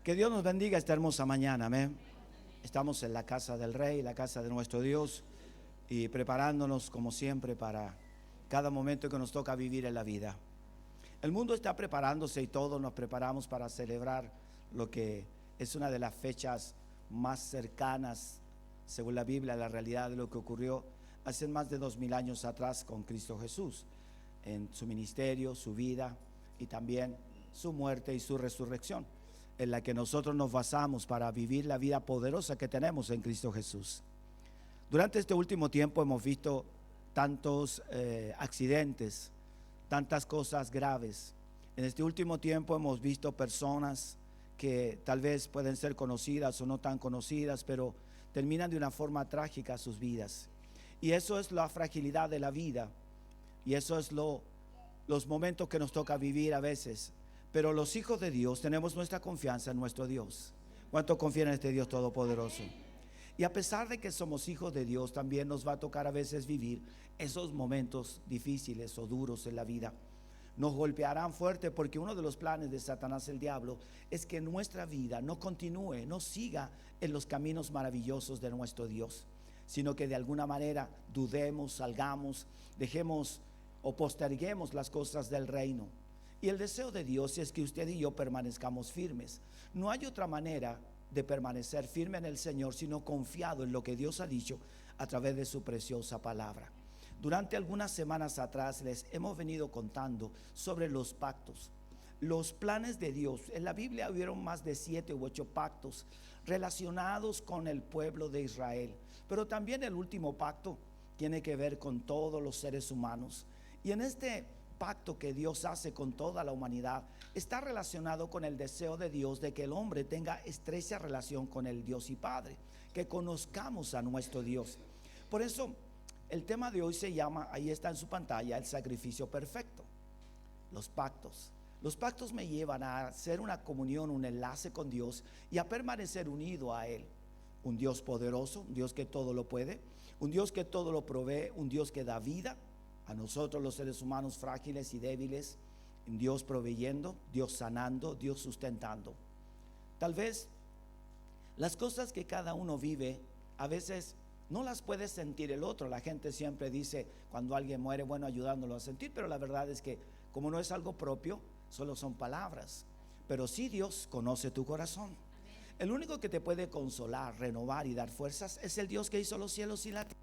Que Dios nos bendiga esta hermosa mañana, amén. Estamos en la casa del Rey, la casa de nuestro Dios, y preparándonos como siempre para cada momento que nos toca vivir en la vida. El mundo está preparándose y todos nos preparamos para celebrar lo que es una de las fechas más cercanas, según la Biblia, a la realidad de lo que ocurrió hace más de 2000 años atrás con Cristo Jesús, en su ministerio, su vida y también su muerte y su resurrección, en la que nosotros nos basamos para vivir la vida poderosa que tenemos en Cristo Jesús. Durante este último tiempo hemos visto tantos accidentes, tantas cosas graves. En este último tiempo hemos visto personas que tal vez pueden ser conocidas o no tan conocidas, pero terminan de una forma trágica sus vidas. Y eso es la fragilidad de la vida, y eso es los momentos que nos toca vivir a veces. Pero los hijos de Dios tenemos nuestra confianza en nuestro Dios. ¿Cuántos confían en este Dios todopoderoso? Y a pesar de que somos hijos de Dios, también nos va a tocar a veces vivir esos momentos difíciles o duros en la vida. Nos golpearán fuerte, porque uno de los planes de Satanás, el diablo, es que nuestra vida no continúe, no siga en los caminos maravillosos de nuestro Dios, sino que de alguna manera dudemos, salgamos, dejemos o posterguemos las cosas del reino. Y el deseo de Dios es que usted y yo permanezcamos firmes. No hay otra manera de permanecer firme en el Señor sino confiado en lo que Dios ha dicho a través de su preciosa palabra. Durante algunas semanas atrás les hemos venido contando sobre los pactos, los planes de Dios. En la Biblia hubieron más de 7 u 8 pactos relacionados con el pueblo de Israel, pero también el último pacto tiene que ver con todos los seres humanos. Y en este pacto que Dios hace con toda la humanidad está relacionado con el deseo de Dios de que el hombre tenga estrecha relación con el Dios y Padre, que conozcamos a nuestro Dios. Por eso el tema de hoy se llama, ahí está en su pantalla, el sacrificio perfecto. Los pactos me llevan a hacer una comunión, un enlace con Dios y a permanecer unido a Él. Un Dios poderoso, un Dios que todo lo puede, un Dios que todo lo provee, un Dios que da vida a nosotros los seres humanos frágiles y débiles, Dios proveyendo, Dios sanando, Dios sustentando. Tal vez las cosas que cada uno vive a veces no las puede sentir el otro. La gente siempre dice cuando alguien muere, bueno, ayudándolo a sentir, pero la verdad es que como no es algo propio, solo son palabras. Pero sí, Dios conoce tu corazón. El único que te puede consolar, renovar y dar fuerzas es el Dios que hizo los cielos y la tierra.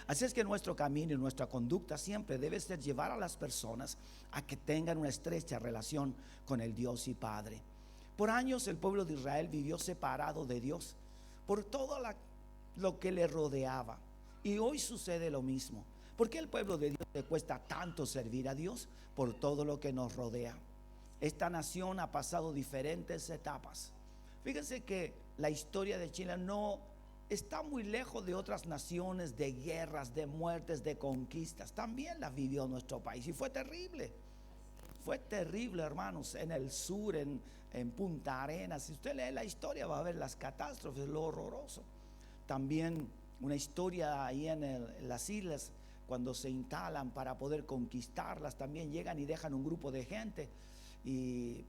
Así es que nuestro camino y nuestra conducta siempre debe ser llevar a las personas a que tengan una estrecha relación con el Dios y Padre. Por años el pueblo de Israel vivió separado de Dios por todo lo que le rodeaba. Y hoy sucede lo mismo. ¿Por qué el pueblo de Dios le cuesta tanto servir a Dios? Por todo lo que nos rodea. Esta nación ha pasado diferentes etapas. Fíjense que la historia de Chile no está muy lejos de otras naciones, de guerras, de muertes, de conquistas. También las vivió nuestro país y fue terrible. Fue terrible, hermanos, en el sur, en Punta Arenas. Si usted lee la historia va a ver las catástrofes, lo horroroso. También una historia ahí en las islas, cuando se instalan para poder conquistarlas, también llegan y dejan un grupo de gente. Y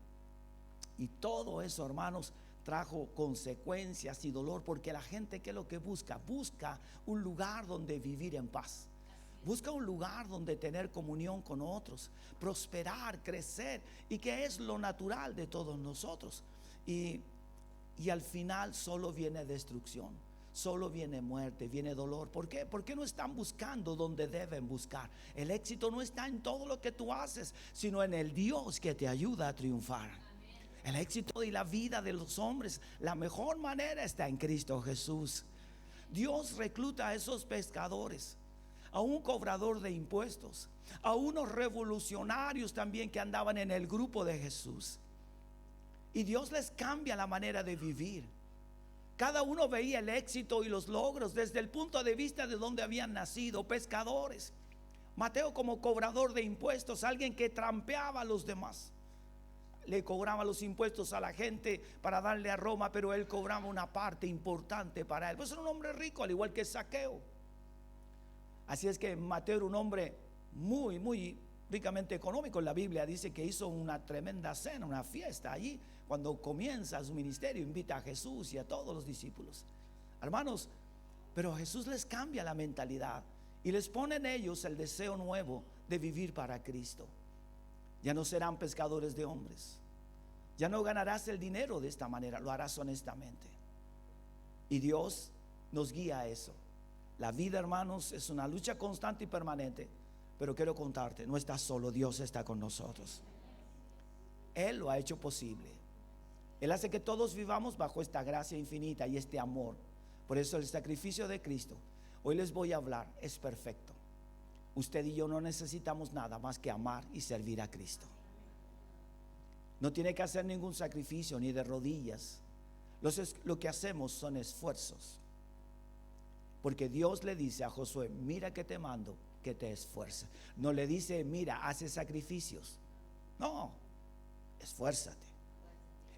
todo eso, hermanos, trajo consecuencias y dolor, porque la gente, ¿qué es lo que busca? Busca un lugar donde vivir en paz. Busca un lugar donde tener comunión con otros, prosperar, crecer, y que es lo natural de todos nosotros. Y al final solo viene destrucción, solo viene muerte, viene dolor. ¿Por qué? Porque no están buscando donde deben buscar. El éxito no está en todo lo que tú haces, sino en el Dios que te ayuda a triunfar. El éxito y la vida de los hombres, la mejor manera está en Cristo Jesús. Dios recluta a esos pescadores, a un cobrador de impuestos, a unos revolucionarios también que andaban en el grupo de Jesús. Y Dios les cambia la manera de vivir. Cada uno veía el éxito y los logros desde el punto de vista de donde habían nacido, pescadores. Mateo como cobrador de impuestos, alguien que trampeaba a los demás. Le cobraba los impuestos a la gente para darle a Roma, pero él cobraba una parte importante para él. Pues era un hombre rico, al igual que Zaqueo. Así es que Mateo era un hombre muy, muy ricamente económico. En la Biblia dice que hizo una tremenda cena, una fiesta allí cuando comienza su ministerio, invita a Jesús y a todos los discípulos. Hermanos, pero Jesús les cambia la mentalidad y les pone en ellos el deseo nuevo de vivir para Cristo. Ya no serán pescadores de hombres. Ya no ganarás el dinero de esta manera, lo harás honestamente. Y Dios nos guía a eso. La vida, hermanos, es una lucha constante y permanente. Pero quiero contarte, no estás solo, Dios está con nosotros. Él lo ha hecho posible. Él hace que todos vivamos bajo esta gracia infinita y este amor. Por eso el sacrificio de Cristo, hoy les voy a hablar, es perfecto. Usted y yo no necesitamos nada más que amar y servir a Cristo. No tiene que hacer ningún sacrificio ni de rodillas. Lo que hacemos son esfuerzos. Porque Dios le dice a Josué, mira que te mando que te esfuerces. No le dice, mira, hace sacrificios. No, esfuérzate.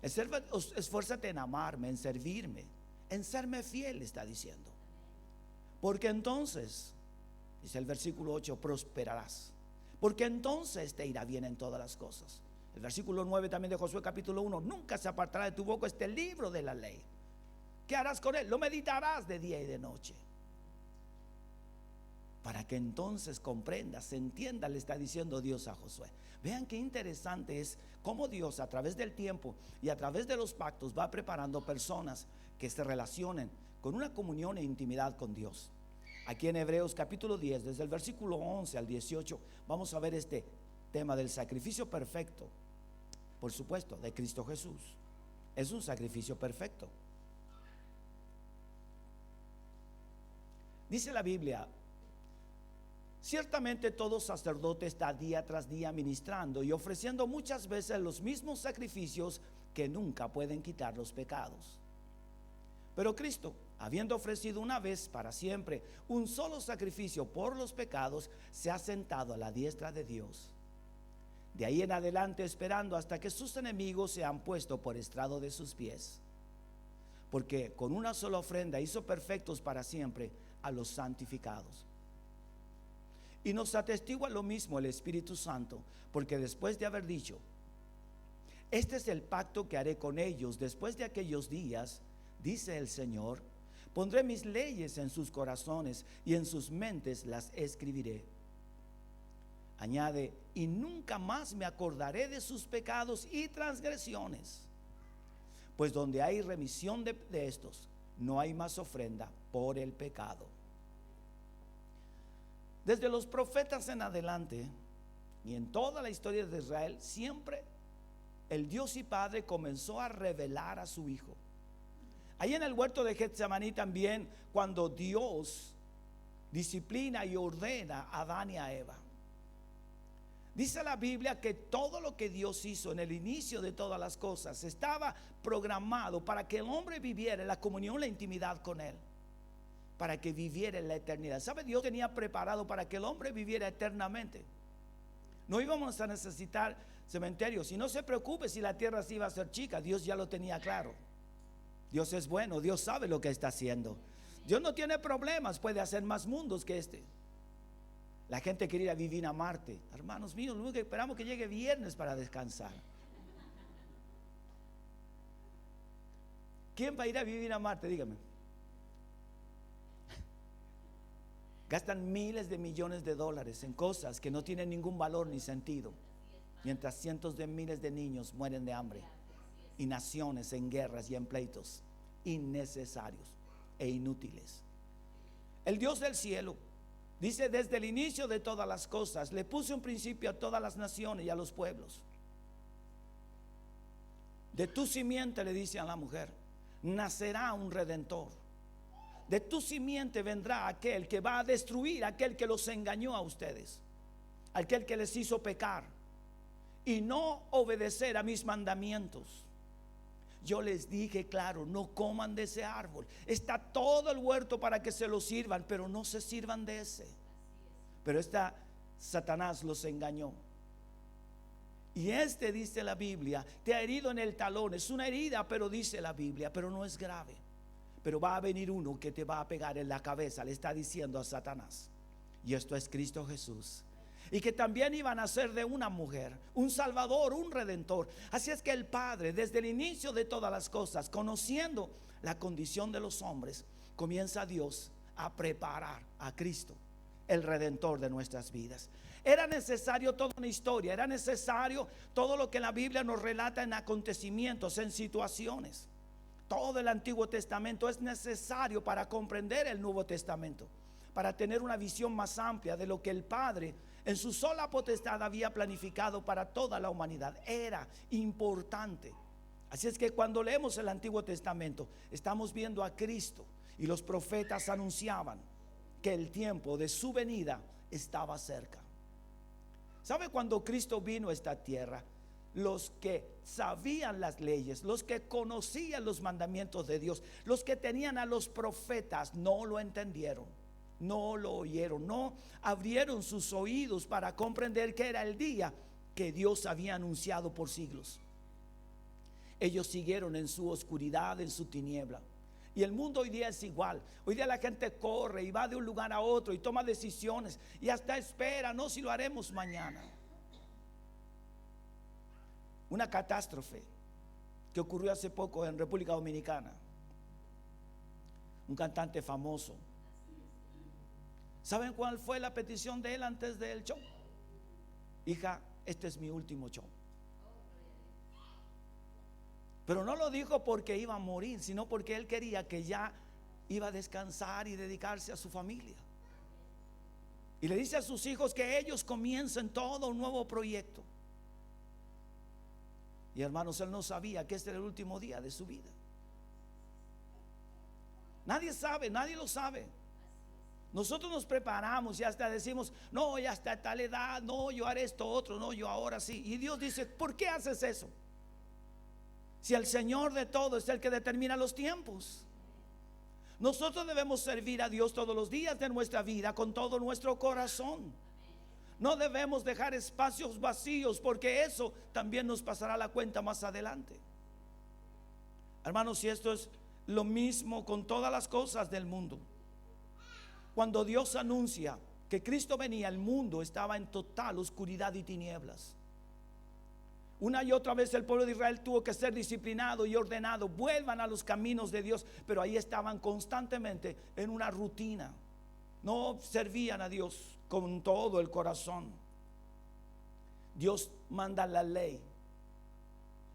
Esfuérzate en amarme, en servirme, en serme fiel, está diciendo. Porque entonces, dice el versículo 8, prosperarás. Porque entonces te irá bien en todas las cosas. El versículo 9 también de Josué capítulo 1, nunca se apartará de tu boca este libro de la ley. ¿Qué harás con él? Lo meditarás de día y de noche. Para que entonces comprendas, entienda, le está diciendo Dios a Josué. Vean qué interesante es cómo Dios a través del tiempo y a través de los pactos va preparando personas que se relacionen con una comunión e intimidad con Dios. Aquí en Hebreos capítulo 10, desde el versículo 11 al 18, vamos a ver este tema del sacrificio perfecto, por supuesto, de Cristo Jesús. Es un sacrificio perfecto. Dice la Biblia, ciertamente todo sacerdote está día tras día ministrando y ofreciendo muchas veces los mismos sacrificios que nunca pueden quitar los pecados. Pero Cristo, habiendo ofrecido una vez para siempre un solo sacrificio por los pecados, se ha sentado a la diestra de Dios. De ahí en adelante esperando hasta que sus enemigos se han puesto por estrado de sus pies. Porque con una sola ofrenda hizo perfectos para siempre a los santificados. Y nos atestigua lo mismo el Espíritu Santo, porque después de haber dicho, este es el pacto que haré con ellos después de aquellos días, dice el Señor, pondré mis leyes en sus corazones y en sus mentes las escribiré. Añade, y nunca más me acordaré de sus pecados y transgresiones. Pues donde hay remisión de estos, no hay más ofrenda por el pecado. Desde los profetas en adelante y en toda la historia de Israel, siempre el Dios y Padre comenzó a revelar a su Hijo. Ahí en el huerto de Getsemaní también, cuando Dios disciplina y ordena a Adán y a Eva. Dice la Biblia que todo lo que Dios hizo en el inicio de todas las cosas estaba programado para que el hombre viviera en la comunión, la intimidad con Él, para que viviera en la eternidad. ¿Sabe? Dios tenía preparado para que el hombre viviera eternamente. No íbamos a necesitar cementerios. Y no se preocupe si la tierra se iba a hacer chica, Dios ya lo tenía claro. Dios es bueno, Dios sabe lo que está haciendo. Dios no tiene problemas, puede hacer más mundos que este. La gente quiere ir a vivir a Marte. Hermanos míos, lo único que esperamos es que llegue viernes para descansar. ¿Quién va a ir a vivir a Marte? Dígame. Gastan miles de millones de dólares en cosas que no tienen ningún valor ni sentido, mientras cientos de miles de niños mueren de hambre y naciones en guerras y en pleitos innecesarios e inútiles. El Dios del cielo dice, desde el inicio de todas las cosas le puse un principio a todas las naciones y a los pueblos. De tu simiente, le dice a la mujer, nacerá un redentor. De tu simiente vendrá aquel que va a destruir, aquel que los engañó a ustedes, aquel que les hizo pecar y no obedecer a mis mandamientos. Yo les dije, claro, no coman de ese árbol. Está todo el huerto para que se lo sirvan, pero no se sirvan de ese. Pero Satanás los engañó. Y dice la Biblia, te ha herido en el talón. Es una herida, pero dice la Biblia, pero no es grave. Pero va a venir uno que te va a pegar en la cabeza, le está diciendo a Satanás. Y esto es Cristo Jesús. y que también iban a ser de una mujer, un salvador, un redentor. Así es que el Padre, desde el inicio de todas las cosas, conociendo la condición de los hombres, comienza Dios a preparar a Cristo, el redentor de nuestras vidas. Era necesario toda una historia, era necesario todo lo que la Biblia nos relata en acontecimientos, en situaciones. Todo el Antiguo Testamento es necesario para comprender el Nuevo Testamento, para tener una visión más amplia de lo que el Padre en su sola potestad había planificado para toda la humanidad. Era importante. Así es que cuando leemos el Antiguo Testamento, estamos viendo a Cristo, y los profetas anunciaban que el tiempo de su venida estaba cerca. ¿Sabe? Cuando Cristo vino a esta tierra, los que sabían las leyes, los que conocían los mandamientos de Dios, los que tenían a los profetas, no lo entendieron, no lo oyeron, no abrieron sus oídos para comprender que era el día que Dios había anunciado por siglos. Ellos siguieron en su oscuridad, en su tiniebla. Y el mundo hoy día es igual. Hoy día la gente corre y va de un lugar a otro y toma decisiones y hasta espera, no, si lo haremos mañana. Una catástrofe que ocurrió hace poco en República Dominicana. Un cantante famoso. ¿Saben cuál fue la petición de él antes del show? Hija, este es mi último show. Pero no lo dijo porque iba a morir, sino porque él quería que ya iba a descansar y dedicarse a su familia. Y le dice a sus hijos que ellos comiencen todo un nuevo proyecto. Y hermanos, él no sabía que este era el último día de su vida. Nadie sabe, nadie lo sabe. Nosotros nos preparamos y hasta decimos, no, ya hasta tal edad, no, yo haré esto otro, no, yo ahora sí. Y Dios dice, ¿por qué haces eso? Si el Señor de todo es el que determina los tiempos. Nosotros debemos servir a Dios todos los días de nuestra vida con todo nuestro corazón. No debemos dejar espacios vacíos, porque eso también nos pasará la cuenta más adelante. Hermanos, y esto es lo mismo con todas las cosas del mundo. Cuando Dios anuncia que Cristo venía, el mundo estaba en total oscuridad y tinieblas. Una y otra vez el pueblo de Israel tuvo que ser disciplinado y ordenado, vuelvan a los caminos de Dios, pero ahí estaban constantemente en una rutina. No servían a Dios con todo el corazón. Dios manda la ley.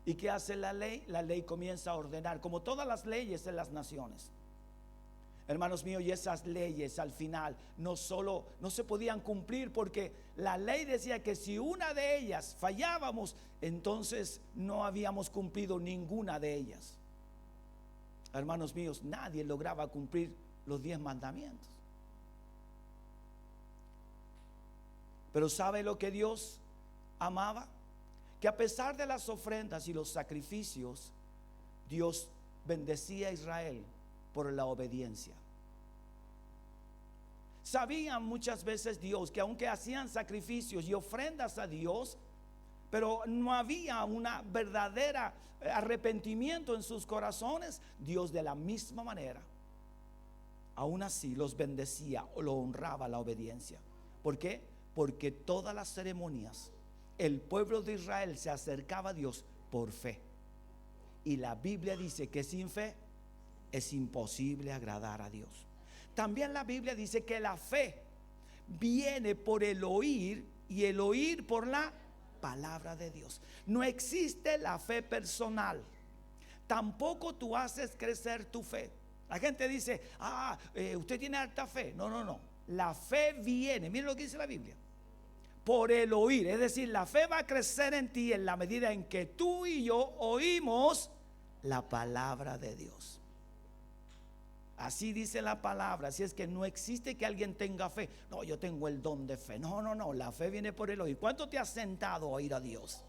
¿Y qué hace la ley? La ley comienza a ordenar, como todas las leyes en las naciones. Hermanos míos, y esas leyes al final no se podían cumplir, porque la ley decía que si una de ellas fallábamos, entonces no habíamos cumplido ninguna de ellas. Hermanos míos, nadie lograba cumplir los 10 mandamientos. Pero ¿sabe lo que Dios amaba? Que a pesar de las ofrendas y los sacrificios, Dios bendecía a Israel por la obediencia. Sabían muchas veces Dios que aunque hacían sacrificios y ofrendas a Dios, pero no había una verdadera arrepentimiento en sus corazones, Dios de la misma manera, aún así los bendecía o lo honraba la obediencia. ¿Por qué? Porque todas las ceremonias, el pueblo de Israel se acercaba a Dios por fe. Y la Biblia dice que sin fe es imposible agradar a Dios. También la Biblia dice que la fe viene por el oír, y el oír por la palabra de Dios. No existe la fe personal. Tampoco tú haces crecer tu fe. La gente dice, usted tiene alta fe. No. La fe viene, miren lo que dice la Biblia, por el oír. Es decir, la fe va a crecer en ti en la medida en que tú y yo oímos la palabra de Dios. Así dice la palabra. Así es que no existe que alguien tenga fe. No, yo tengo el don de fe. No, la fe viene por el oír. ¿Cuánto te has sentado a oír a Dios?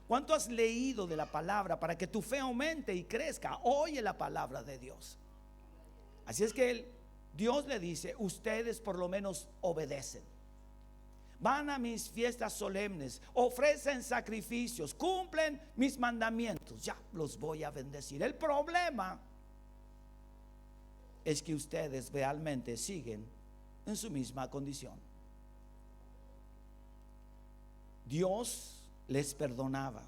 ¿Cuánto has leído de la palabra para que tu fe aumente y crezca? Oye la palabra de Dios. Así es que Dios le dice, ustedes por lo menos obedecen. Van a mis fiestas solemnes, ofrecen sacrificios, cumplen mis mandamientos, ya los voy a bendecir. El problema es que ustedes realmente siguen en su misma condición. Dios les perdonaba.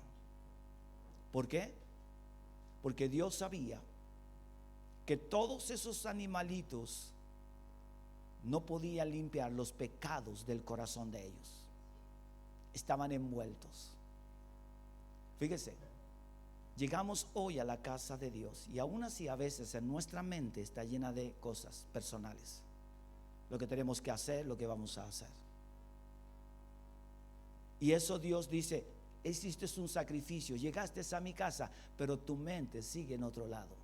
¿Por qué? Porque Dios sabía que todos esos animalitos no podían limpiar los pecados del corazón de ellos. Estaban envueltos. Fíjese, llegamos hoy a la casa de Dios y aún así a veces en nuestra mente está llena de cosas personales. Lo que tenemos que hacer, lo que vamos a hacer. Y eso Dios dice, hiciste un sacrificio, llegaste a mi casa, pero tu mente sigue en otro lado.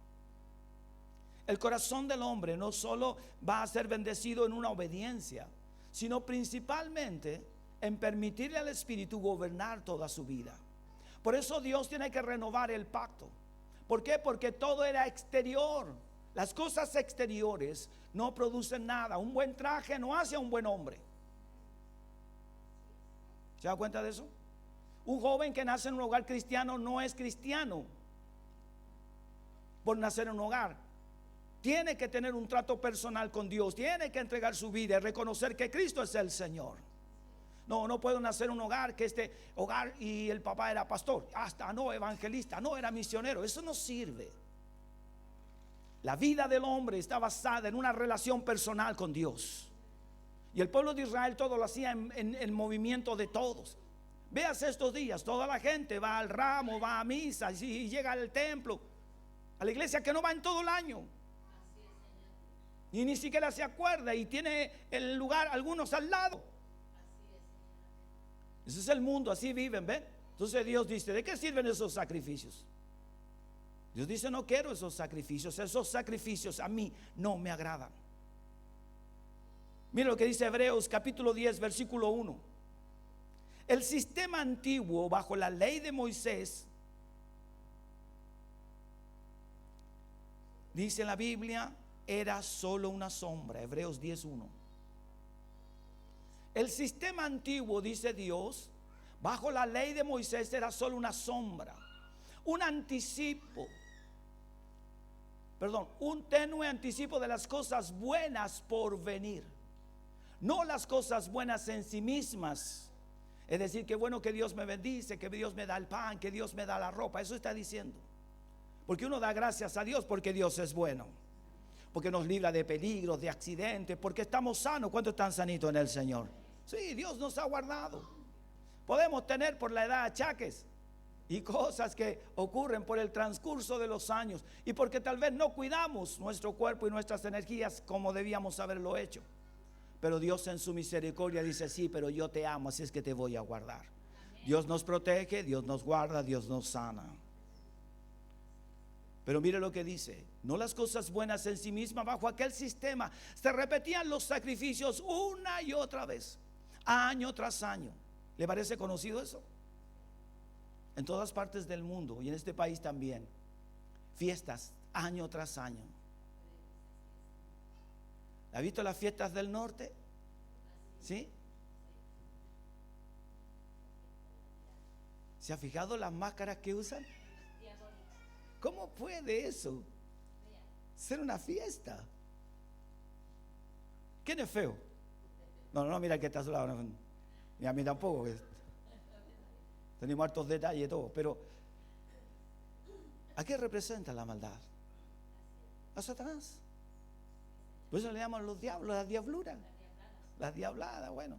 El corazón del hombre no solo va a ser bendecido en una obediencia, sino principalmente en permitirle al Espíritu gobernar toda su vida. Por eso Dios tiene que renovar el pacto. ¿Por qué? Porque todo era exterior. Las cosas exteriores no producen nada. Un buen traje no hace a un buen hombre. ¿Se da cuenta de eso? Un joven que nace en un hogar cristiano no es cristiano por nacer en un hogar. Tiene que tener un trato personal con Dios. Tiene que entregar su vida y reconocer que Cristo es el Señor. No puedo nacer en un hogar que este hogar y el papá era pastor, hasta no evangelista, no era misionero. Eso no sirve. La vida del hombre está basada en una relación personal con Dios. Y el pueblo de Israel todo lo hacía en el movimiento de todos. Veas estos días, toda la gente va al ramo, va a misa y llega al templo, a la iglesia que no va en todo el año. Y ni siquiera se acuerda y tiene el lugar algunos al lado. Ese es el mundo, así viven, ¿ven? Entonces Dios dice, ¿de qué sirven esos sacrificios? Dios dice, no quiero esos sacrificios a mí no me agradan. Mira lo que dice Hebreos capítulo 10 versículo 1. El sistema antiguo bajo la ley de Moisés, dice la Biblia, era solo una sombra. Hebreos 10:1. El sistema antiguo, dice Dios, bajo la ley de Moisés era solo una sombra, un anticipo, un tenue anticipo de las cosas buenas por venir. No las cosas buenas en sí mismas. Es decir, que bueno que Dios me bendice, que Dios me da el pan, que Dios me da la ropa. Eso está diciendo. Porque uno da gracias a Dios porque Dios es bueno. Porque nos libra de peligros, de accidentes, porque estamos sanos. ¿Cuántos están sanitos en el Señor? Sí, Dios nos ha guardado. Podemos tener por la edad achaques y cosas que ocurren por el transcurso de los años y porque tal vez no cuidamos nuestro cuerpo y nuestras energías como debíamos haberlo hecho. Pero Dios en su misericordia dice, sí, pero yo te amo, así es que te voy a guardar. Dios nos protege, Dios nos guarda, Dios nos sana. Pero mire lo que dice, no las cosas buenas en sí mismas. Bajo aquel sistema se repetían los sacrificios una y otra vez, año tras año. ¿Le parece conocido eso? En todas partes del mundo y en este país también, fiestas año tras año. ¿Ha visto las fiestas del norte? ¿Sí? ¿Se ha fijado las máscaras que usan? ¿Cómo puede eso ser una fiesta? ¿Quién es feo? No, mira que está a su lado. Ni a mí tampoco. Tenemos hartos detalles y todo. Pero ¿a qué representa la maldad? A Satanás. Por eso le llaman los diablos, la diablura. La diablada, bueno.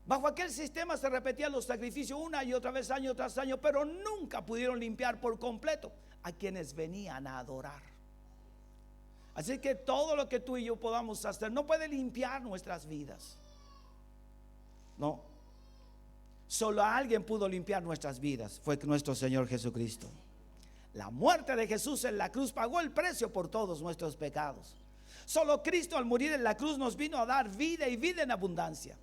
Bajo aquel sistema se repetían los sacrificios una y otra vez, año tras año, pero nunca pudieron limpiar por completo a quienes venían a adorar. Así que todo lo que tú y yo podamos hacer no puede limpiar nuestras vidas. No. Solo alguien pudo limpiar nuestras vidas, fue nuestro Señor Jesucristo. La muerte de Jesús en la cruz pagó el precio por todos nuestros pecados. Solo Cristo al morir en la cruz nos vino a dar vida y vida en abundancia.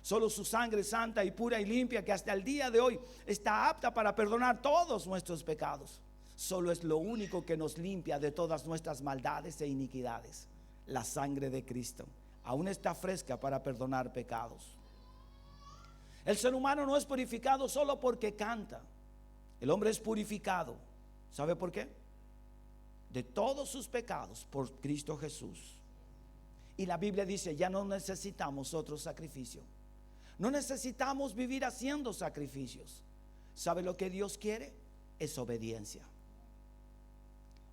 Solo su sangre santa y pura y limpia, que hasta el día de hoy está apta para perdonar todos nuestros pecados, solo es lo único que nos limpia de todas nuestras maldades e iniquidades. La sangre de Cristo aún está fresca para perdonar pecados. El ser humano no es purificado solo porque canta. El hombre es purificado, ¿sabe por qué? De todos sus pecados por Cristo Jesús. Y la Biblia dice, ya no necesitamos otro sacrificio. No necesitamos vivir haciendo sacrificios. ¿Sabe lo que Dios quiere? Es obediencia.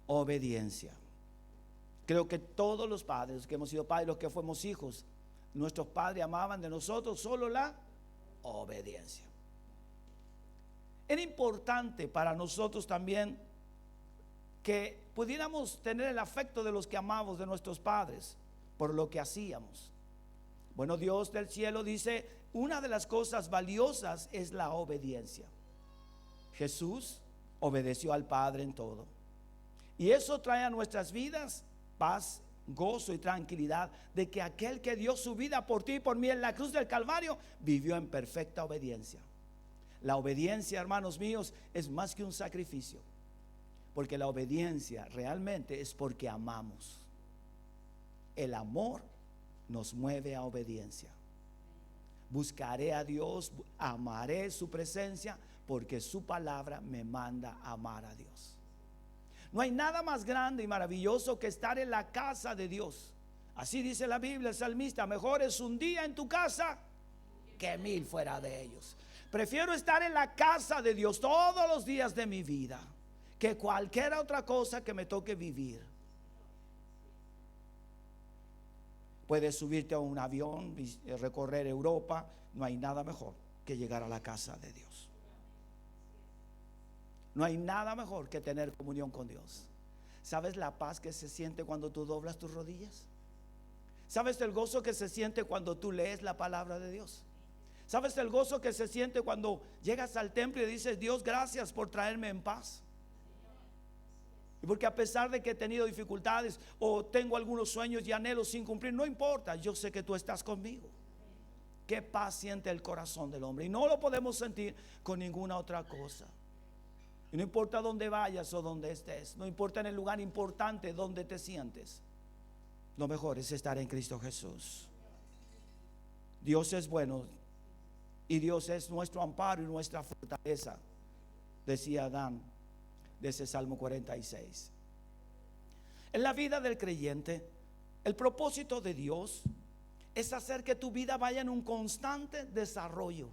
Obediencia. Creo que todos los padres que hemos sido padres, los que fuimos hijos, nuestros padres amaban de nosotros solo la obediencia. Era importante para nosotros también que pudiéramos tener el afecto de los que amamos de nuestros padres por lo que hacíamos. Bueno, Dios del cielo dice, una de las cosas valiosas es la obediencia. Jesús obedeció al Padre en todo. Y eso trae a nuestras vidas paz, gozo y tranquilidad de que aquel que dio su vida por ti y por mí en la cruz del Calvario vivió en perfecta obediencia. La obediencia, hermanos míos, es más que un sacrificio, porque la obediencia realmente es porque amamos. El amor nos mueve a obediencia. Buscaré a Dios, amaré su presencia, porque su palabra me manda a amar a Dios. No hay nada más grande y maravilloso que estar en la casa de Dios. Así dice la Biblia, el salmista: mejor es un día en tu casa que 1000 fuera de ellos. Prefiero estar en la casa de Dios todos los días de mi vida que cualquier otra cosa que me toque vivir. Puedes subirte a un avión y recorrer Europa. No hay nada mejor que llegar a la casa de Dios. No hay nada mejor que tener comunión con Dios. ¿Sabes la paz que se siente cuando tú doblas tus rodillas? ¿Sabes el gozo que se siente cuando tú lees la palabra de Dios? ¿Sabes el gozo que se siente cuando llegas al templo y dices: Dios, gracias por traerme en paz? Y porque a pesar de que he tenido dificultades o tengo algunos sueños y anhelos sin cumplir, no importa, yo sé que tú estás conmigo. Qué paz siente el corazón del hombre, y no lo podemos sentir con ninguna otra cosa. Y no importa dónde vayas o dónde estés, no importa en el lugar importante donde te sientes, lo mejor es estar en Cristo Jesús. Dios es bueno y Dios es nuestro amparo y nuestra fortaleza, decía Adán, de ese Salmo 46. En la vida del creyente, el propósito de Dios es hacer que tu vida vaya en un constante desarrollo,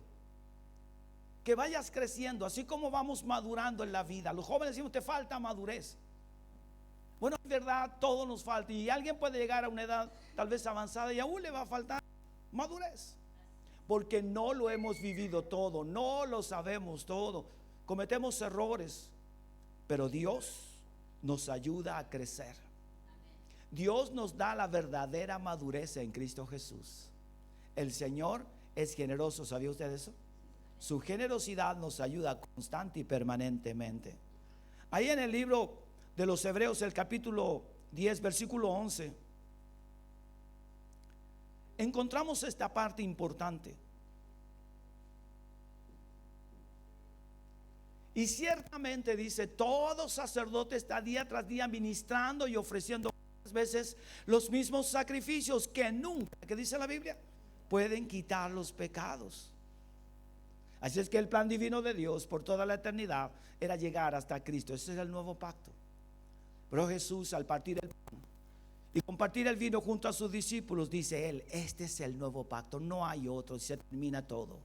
que vayas creciendo, así como vamos madurando en la vida. Los jóvenes decimos: te falta madurez. Bueno, es verdad, todo nos falta, y alguien puede llegar a una edad tal vez avanzada y aún le va a faltar madurez, porque no lo hemos vivido todo, no lo sabemos todo, cometemos errores, pero Dios nos ayuda a crecer. Dios nos da la verdadera madurez en Cristo Jesús. El Señor es generoso, ¿sabía usted eso? Su generosidad nos ayuda constante y permanentemente. Ahí en el libro de los Hebreos, el capítulo 10, versículo 11, encontramos esta parte importante. Y ciertamente, dice, todo sacerdote está día tras día ministrando y ofreciendo muchas veces los mismos sacrificios que nunca, que dice la Biblia, pueden quitar los pecados. Así es que el plan divino de Dios por toda la eternidad era llegar hasta Cristo. Ese es el nuevo pacto. Pero Jesús, al partir el pan y compartir el vino junto a sus discípulos, dice él: este es el nuevo pacto, no hay otro, y se termina todo.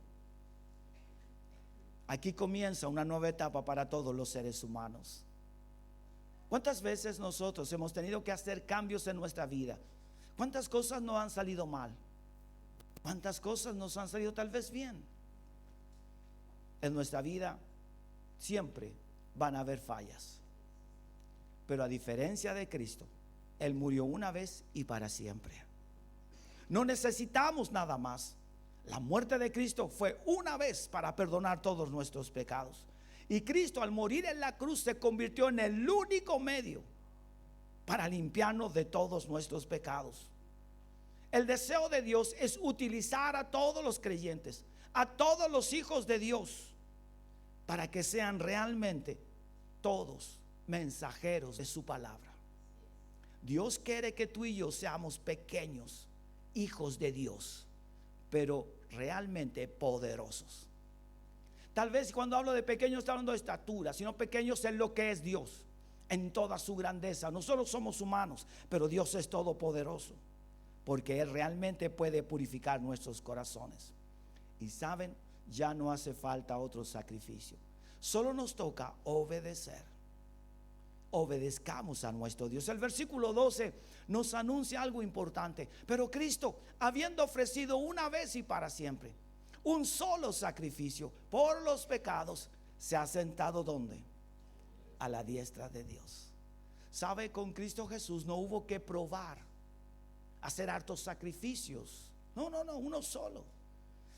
Aquí comienza una nueva etapa para todos los seres humanos. ¿Cuántas veces nosotros hemos tenido que hacer cambios en nuestra vida? ¿Cuántas cosas nos han salido mal? ¿Cuántas cosas nos han salido tal vez bien? En nuestra vida siempre van a haber fallas, pero a diferencia de Cristo, Él murió una vez y para siempre. No necesitamos nada más. La muerte de Cristo fue una vez para perdonar todos nuestros pecados. Y Cristo, al morir en la cruz, se convirtió en el único medio para limpiarnos de todos nuestros pecados. El deseo de Dios es utilizar a todos los creyentes, a todos los hijos de Dios, para que sean realmente todos mensajeros de su palabra. Dios quiere que tú y yo seamos pequeños hijos de Dios, pero realmente poderosos. Tal vez cuando hablo de pequeños estoy hablando de estatura, sino pequeños en lo que es Dios, en toda su grandeza. Nosotros somos humanos, pero Dios es todopoderoso, porque Él realmente puede purificar nuestros corazones. Y saben, ya no hace falta otro sacrificio. Solo nos toca obedecer. Obedezcamos a nuestro Dios. El versículo 12 nos anuncia algo importante. Pero Cristo, habiendo ofrecido una vez y para siempre un solo sacrificio por los pecados, se ha sentado ¿dónde? A la diestra de Dios. ¿Sabe? Con Cristo Jesús no hubo que probar hacer hartos sacrificios. No, uno solo.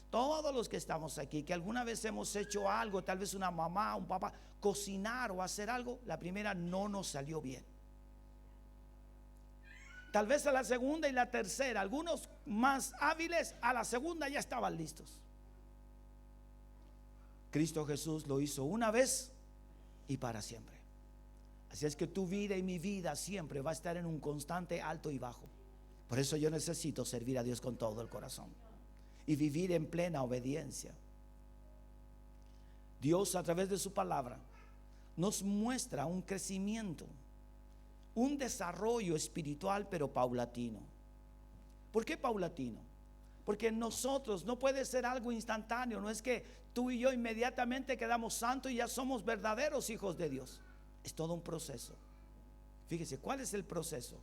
Todos los que estamos aquí, que alguna vez hemos hecho algo, tal vez una mamá, un papá, cocinar o hacer algo, la primera no nos salió bien. Tal vez a la segunda y la tercera, algunos más hábiles, a la segunda ya estaban listos. Cristo Jesús lo hizo una vez y para siempre. Así es que tu vida y mi vida siempre va a estar en un constante alto y bajo. Por eso yo necesito servir a Dios con todo el corazón y vivir en plena obediencia. Dios, a través de su palabra, nos muestra un crecimiento, un desarrollo espiritual, pero paulatino. ¿Por qué paulatino? Porque nosotros no puede ser algo instantáneo. No es que tú y yo inmediatamente quedamos santos y ya somos verdaderos hijos de Dios. Es todo un proceso. Fíjese, ¿cuál es el proceso?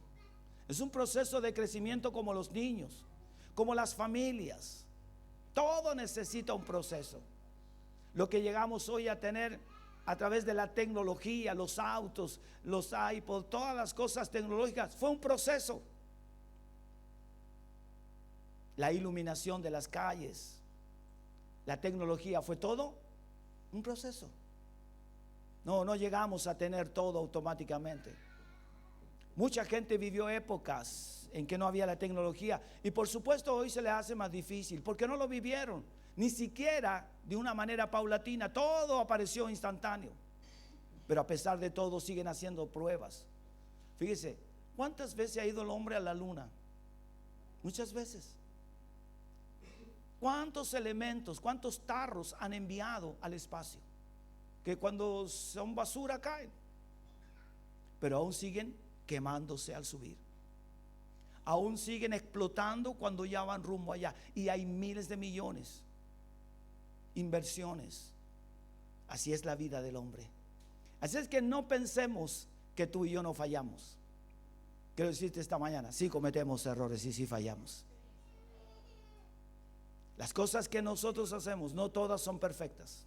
Es un proceso de crecimiento como los niños, como las familias. Todo necesita un proceso. Lo que llegamos hoy a tener a través de la tecnología, los autos, los iPods, todas las cosas tecnológicas, fue un proceso. La iluminación de las calles, la tecnología, fue todo un proceso. No llegamos a tener todo automáticamente. Mucha gente vivió épocas en que no había la tecnología y por supuesto hoy se les hace más difícil porque no lo vivieron, ni siquiera de una manera paulatina. Todo apareció instantáneo, pero a pesar de todo siguen haciendo pruebas. Fíjese, ¿cuántas veces ha ido el hombre a la luna? Muchas veces. ¿Cuántos elementos, cuántos tarros han enviado al espacio? Que cuando son basura caen, pero aún siguen quemándose al subir. Aún siguen explotando cuando ya van rumbo allá. Y hay miles de millones, inversiones. Así es la vida del hombre. Así es que no pensemos que tú y yo no fallamos. Quiero decirte esta mañana, sí cometemos errores y sí fallamos. Las cosas que nosotros hacemos, no todas son perfectas.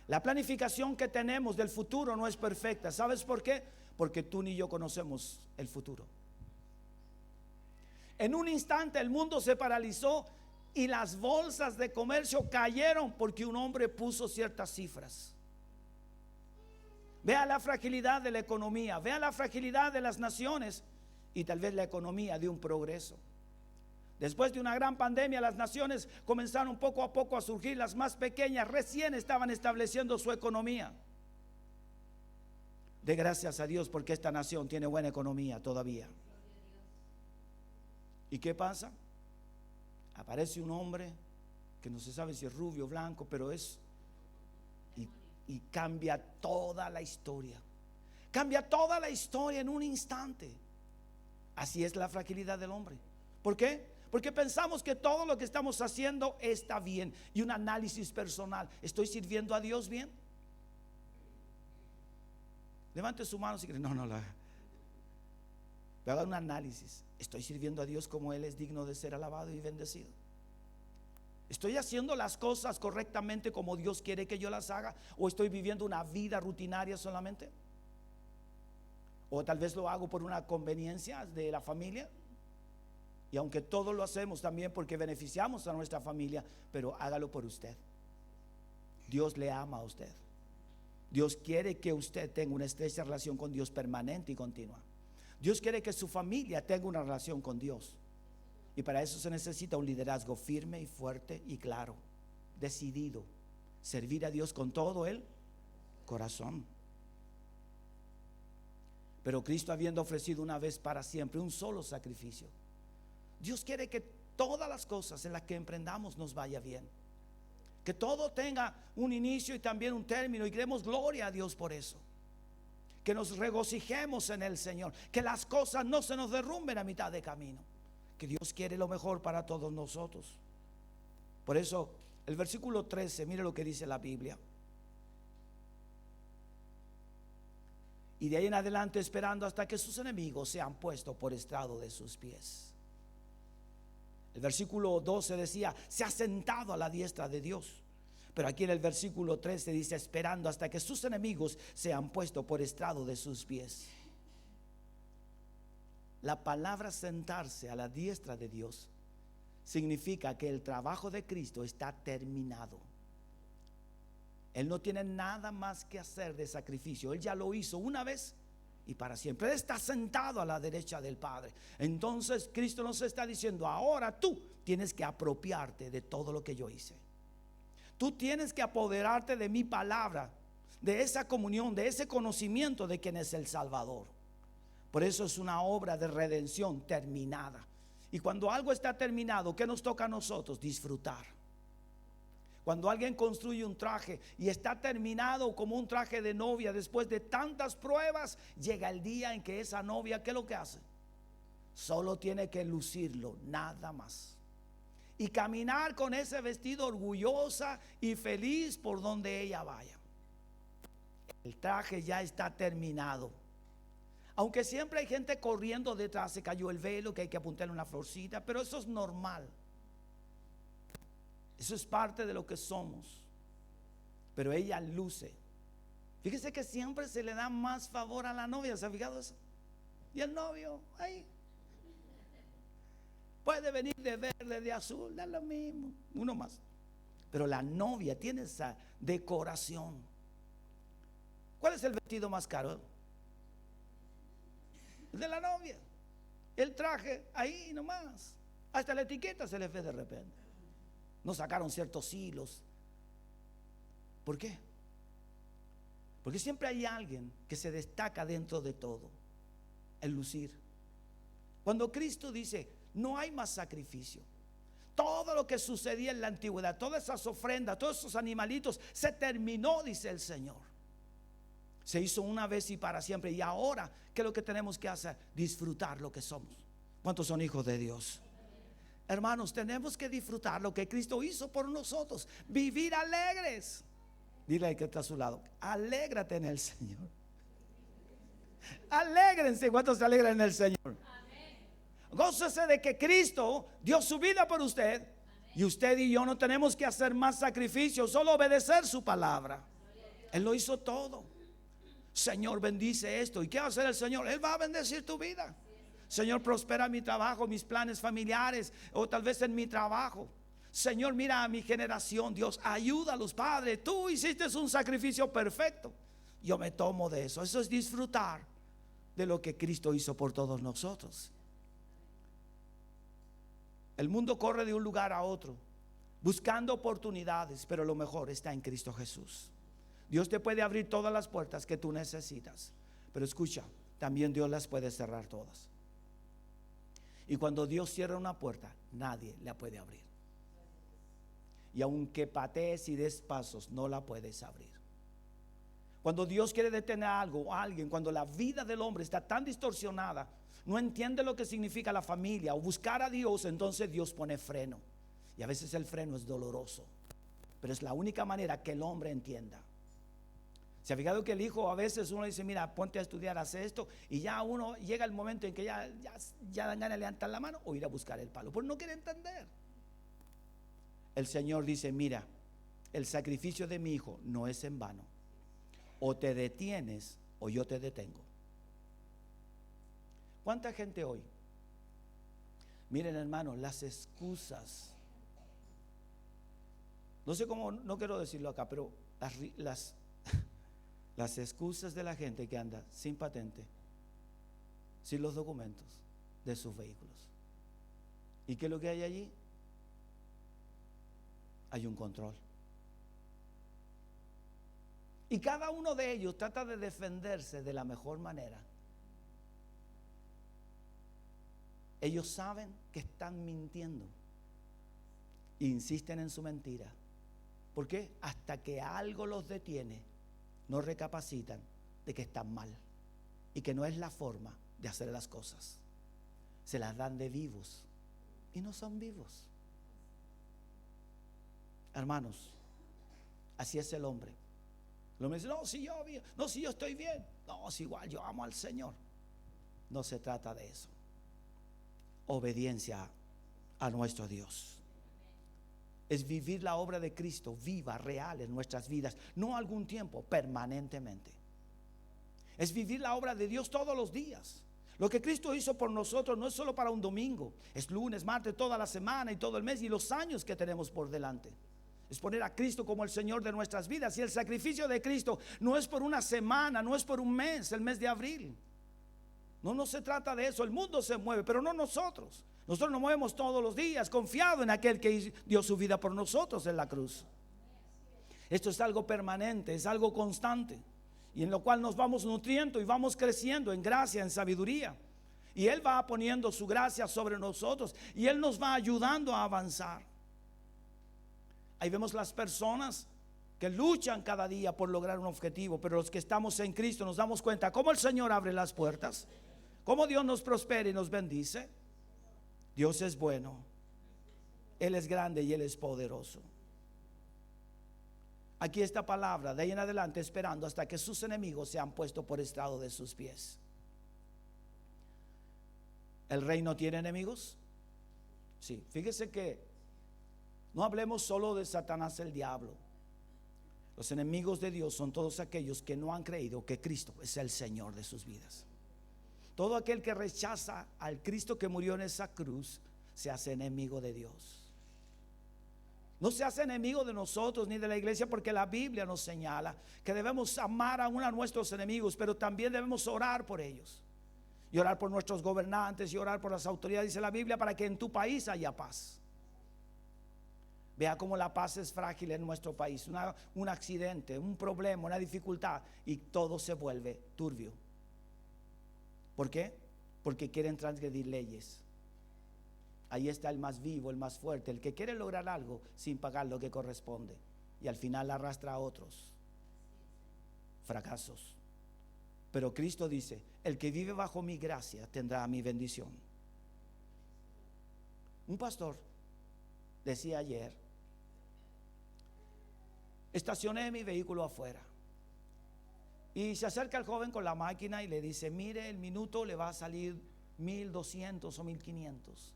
La planificación que tenemos del futuro no es perfecta. ¿Sabes por qué? Porque tú ni yo conocemos el futuro. En un instante el mundo se paralizó y las bolsas de comercio cayeron porque un hombre puso ciertas cifras. Vea la fragilidad de la economía, vea la fragilidad de las naciones y tal vez la economía de un progreso. Después de una gran pandemia, las naciones comenzaron poco a poco a surgir. Las más pequeñas recién estaban estableciendo su economía. De gracias a Dios porque esta nación tiene buena economía todavía. ¿Y qué pasa? Aparece un hombre que no se sabe si es rubio o blanco, pero es y cambia toda la historia. Cambia toda la historia en un instante. Así es la fragilidad del hombre. ¿Por qué? Porque pensamos que todo lo que estamos haciendo está bien. Y un análisis personal, ¿estoy sirviendo a Dios bien? Levante su mano si quiere. Haga un análisis. ¿Estoy sirviendo a Dios como Él es digno de ser alabado y bendecido? ¿Estoy haciendo las cosas correctamente como Dios quiere que yo las haga? ¿O estoy viviendo una vida rutinaria solamente? ¿O tal vez lo hago por una conveniencia de la familia? Y aunque todo lo hacemos también porque beneficiamos a nuestra familia, pero hágalo por usted. Dios le ama a usted. Dios quiere que usted tenga una estrecha relación con Dios permanente y continua. Dios quiere que su familia tenga una relación con Dios. Y para eso se necesita un liderazgo firme y fuerte y claro, decidido, servir a Dios con todo el corazón. Pero Cristo, habiendo ofrecido una vez para siempre un solo sacrificio, Dios quiere que todas las cosas en las que emprendamos nos vaya bien, que todo tenga un inicio y también un término, y demos gloria a Dios por eso, que nos regocijemos en el Señor, que las cosas no se nos derrumben a mitad de camino, que Dios quiere lo mejor para todos nosotros. Por eso el versículo 13, mire lo que dice la Biblia. Y de ahí en adelante esperando hasta que sus enemigos sean puestos por estrado de sus pies. El versículo 12 decía, se ha sentado a la diestra de Dios. Pero aquí en el versículo 13 dice, esperando hasta que sus enemigos sean puestos por estrado de sus pies. La palabra sentarse a la diestra de Dios significa que el trabajo de Cristo está terminado. Él no tiene nada más que hacer de sacrificio. Él ya lo hizo una vez y para siempre. Él está sentado a la derecha del Padre. Entonces Cristo nos está diciendo, ahora tú tienes que apropiarte de todo lo que yo hice. Tú tienes que apoderarte de mi palabra, de esa comunión, de ese conocimiento de quién es el Salvador. Por eso es una obra de redención terminada. Y cuando algo está terminado, ¿qué nos toca a nosotros? Disfrutar. Cuando alguien construye un traje y está terminado como un traje de novia, después de tantas pruebas, llega el día en que esa novia, ¿qué es lo que hace? Solo tiene que lucirlo, nada más. Y caminar con ese vestido orgullosa y feliz por donde ella vaya. El traje ya está terminado. Aunque siempre hay gente corriendo detrás, se cayó el velo, que hay que apuntarle una florcita, pero eso es normal. Eso es parte de lo que somos. Pero ella luce. Fíjese que siempre se le da más favor a la novia. ¿Se ha fijado eso? Y el novio, ahí. Puede venir de verde, de azul, da lo mismo. Uno más. Pero la novia tiene esa decoración. ¿Cuál es el vestido más caro? El de la novia. El traje, ahí nomás. Hasta la etiqueta se le ve de repente. No sacaron ciertos hilos. ¿Por qué? Porque siempre hay alguien que se destaca dentro de todo. El lucir. Cuando Cristo dice, no hay más sacrificio. Todo lo que sucedía en la antigüedad, todas esas ofrendas, todos esos animalitos, se terminó, dice el Señor. Se hizo una vez y para siempre. Y ahora, ¿qué es lo que tenemos que hacer? Disfrutar lo que somos. ¿Cuántos son hijos de Dios? Hermanos, tenemos que disfrutar lo que Cristo hizo por nosotros. Vivir alegres. Dile al que está a su lado, alégrate en el Señor. Alégrense. ¿Cuántos se alegran en el Señor? Amén. Gócese de que Cristo dio su vida por usted. Amén. Y usted y yo no tenemos que hacer más sacrificios, solo obedecer su palabra. Él lo hizo todo. Señor, bendice esto. ¿Y qué va a hacer el Señor? Él va a bendecir tu vida. Señor, prospera mi trabajo, mis planes familiares, o tal vez en mi trabajo. Señor, mira a mi generación. Dios, ayúdalos, Padre. Tú hiciste un sacrificio perfecto. Yo me tomo de eso. Eso es disfrutar de lo que Cristo hizo por todos nosotros. El mundo corre de un lugar a otro, buscando oportunidades, pero lo mejor está en Cristo Jesús. Dios te puede abrir todas las puertas que tú necesitas, pero escucha, también Dios las puede cerrar todas. Y cuando Dios cierra una puerta, nadie la puede abrir. Y aunque patees y des pasos, no la puedes abrir. Cuando Dios quiere detener algo o alguien, cuando la vida del hombre está tan distorsionada, no entiende lo que significa la familia o buscar a Dios, entonces Dios pone freno. Y a veces el freno es doloroso, pero es la única manera que el hombre entienda. ¿Se ha fijado que el hijo a veces uno dice, mira, ponte a estudiar, hace esto, y ya uno llega el momento en que ya dan ganas de levantar la mano o ir a buscar el palo? Pues no quiere entender. El Señor dice, mira, el sacrificio de mi hijo no es en vano. O te detienes o yo te detengo. ¿Cuánta gente hoy? Miren, hermanos, las excusas. No sé cómo, no quiero decirlo acá, pero las excusas de la gente que anda sin patente, sin los documentos de sus vehículos. ¿Y qué es lo que hay allí? Hay un control. Y cada uno de ellos trata de defenderse de la mejor manera. Ellos saben que están mintiendo e insisten en su mentira. ¿Por qué? Hasta que algo los detiene, no recapacitan de que están mal y que no es la forma de hacer las cosas. Se las dan de vivos y no son vivos. Hermanos, así es el hombre. El hombre dice, no, si yo estoy bien. No, es igual, yo amo al Señor. No se trata de eso. Obediencia a nuestro Dios es vivir la obra de Cristo viva, real en nuestras vidas, no algún tiempo, permanentemente. Es vivir la obra de Dios todos los días. Lo que Cristo hizo por nosotros no es solo para un domingo, es lunes, martes, toda la semana y todo el mes y los años que tenemos por delante. Es poner a Cristo como el Señor de nuestras vidas. Y el sacrificio de Cristo no es por una semana, no es por un mes, el mes de abril. No se trata de eso. El mundo se mueve, pero no nosotros. Nosotros nos movemos todos los días, confiado en aquel que dio su vida por nosotros en la cruz. Esto es algo permanente, es algo constante, y en lo cual nos vamos nutriendo y vamos creciendo en gracia, en sabiduría. Y Él va poniendo su gracia sobre nosotros y Él nos va ayudando a avanzar. Ahí vemos las personas que luchan cada día por lograr un objetivo, pero los que estamos en Cristo nos damos cuenta cómo el Señor abre las puertas, cómo Dios nos prospera y nos bendice. Dios es bueno, Él es grande y Él es poderoso. Aquí esta palabra, de ahí en adelante esperando hasta que sus enemigos sean puestos por estrado de sus pies. ¿El rey no tiene enemigos? Sí, fíjese que no hablemos solo de Satanás el diablo. Los enemigos de Dios son todos aquellos que no han creído que Cristo es el Señor de sus vidas. Todo aquel que rechaza al Cristo que murió en esa cruz se hace enemigo de Dios. No se hace enemigo de nosotros ni de la iglesia, porque la Biblia nos señala que debemos amar aún a nuestros enemigos, pero también debemos orar por ellos y orar por nuestros gobernantes y orar por las autoridades, dice la Biblia, para que en tu país haya paz. Vea cómo la paz es frágil en nuestro país. Un accidente, un problema, una dificultad y todo se vuelve turbio. ¿Por qué? Porque quieren transgredir leyes. Ahí está el más vivo, el más fuerte, el que quiere lograr algo sin pagar lo que corresponde, y al final arrastra a otros fracasos. Pero Cristo dice, el que vive bajo mi gracia tendrá mi bendición. Un pastor decía ayer, estacioné mi vehículo afuera y se acerca el joven con la máquina y le dice, mire, el minuto le va a salir 1,200 o 1,500.